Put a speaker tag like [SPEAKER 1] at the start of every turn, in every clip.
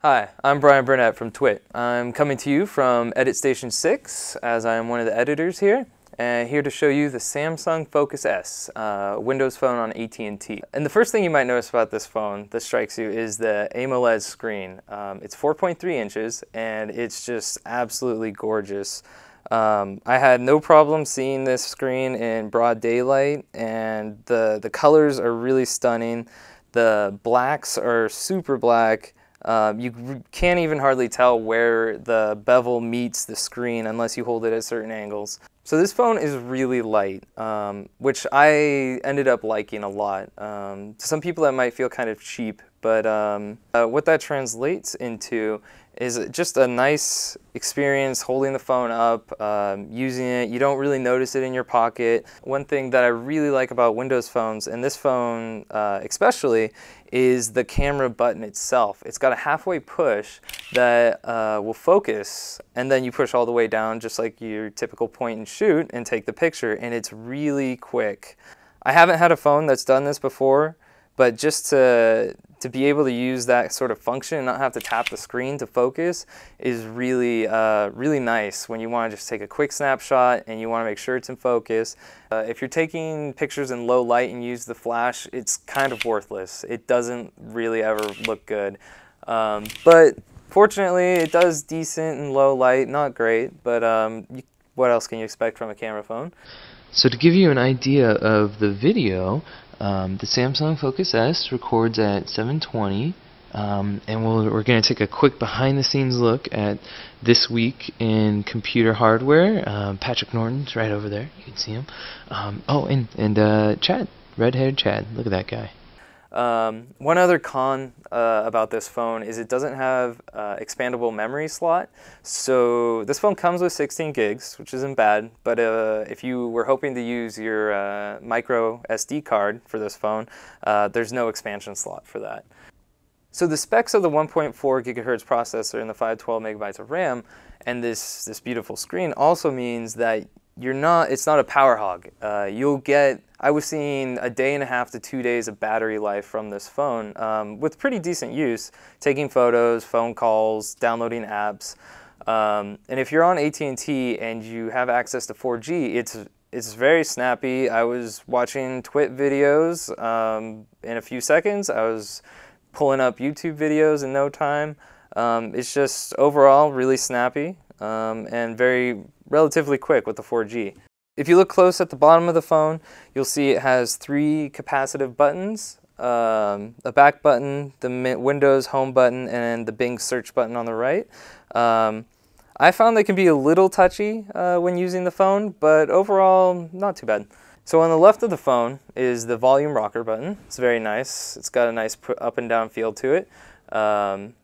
[SPEAKER 1] Hi, I'm Bryan Burnett from TWiT. I'm coming to you from Edit Station 6, as I am one of the editors here, and here to show you the Samsung Foucs S, Windows phone on AT&T. And the first thing you might notice about this phone that strikes you is the AMOLED screen. It's 4.3 inches, and it's just absolutely gorgeous. I had no problem seeing this screen in broad daylight, and the colors are really stunning. The blacks are super black. You can't even hardly tell where the bevel meets the screen unless you hold it at certain angles. So this phone is really light, which I ended up liking a lot. To some people that might feel kind of cheap, but what that translates into is just a nice experience holding the phone up, using it. You don't really notice it in your pocket. One thing that I really like about Windows phones, and this phone especially, is the camera button itself. It's got a halfway push that will focus, and then you push all the way down just like your typical point and shoot and take the picture, and it's really quick. I haven't had a phone that's done this before, but just to be able to use that sort of function and not have to tap the screen to focus is really, really nice when you want to just take a quick snapshot and you want to make sure it's in focus. If you're taking pictures in low light and use the flash, it's kind of worthless. It doesn't really ever look good. But fortunately, it does decent in low light, not great, but what else can you expect from a camera phone?
[SPEAKER 2] So to give you an idea of the video, the Samsung Foucs S records at 720, and we're going to take a quick behind-the-scenes look at this week in computer hardware. Patrick Norton's right over there. You can see him. Oh, and Chad, red-haired Chad. Look at that guy.
[SPEAKER 1] One other con about this phone is it doesn't have expandable memory slot. So this phone comes with 16 gigs, which isn't bad, but if you were hoping to use your micro SD card for this phone, there's no expansion slot for that. So the specs of the 1.4 gigahertz processor and the 512 megabytes of RAM and this beautiful screen also means that it's not a power hog. You'll get, I was seeing a day and a half to 2 days of battery life from this phone with pretty decent use, taking photos, phone calls, downloading apps. And if you're on AT&T and you have access to 4G, it's very snappy. I was watching TWiT videos in a few seconds. I was pulling up YouTube videos in no time. It's just overall really snappy and relatively quick with the 4G. If you look close at the bottom of the phone, you'll see it has 3 capacitive buttons, a back button, the Windows home button, and the Bing search button on the right. I found they can be a little touchy when using the phone, but overall, not too bad. So on the left of the phone is the volume rocker button. It's very nice. It's got a nice up and down feel to it. And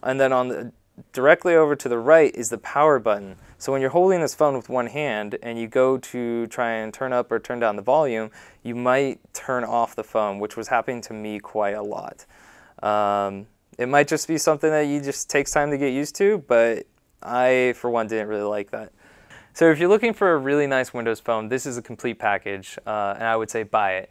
[SPEAKER 1] then directly over to the right is the power button. So when you're holding this phone with one hand and you go to try and turn up or turn down the volume, you might turn off the phone, which was happening to me quite a lot. It might just be something that just takes time to get used to, but I, for one, didn't really like that. So if you're looking for a really nice Windows phone, this is a complete package, and I would say buy it.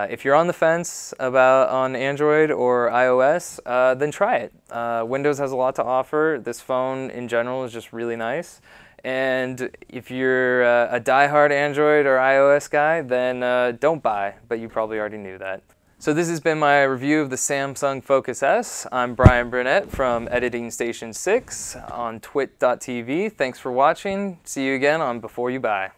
[SPEAKER 1] If you're on the fence on Android or iOS, then try it. Windows has a lot to offer. This phone in general is just really nice. And if you're a die-hard Android or iOS guy, then don't buy, but you probably already knew that. So this has been my review of the Samsung Foucs S. I'm Bryan Burnett from Editing Station 6 on twit.tv. Thanks for watching. See you again on Before You Buy.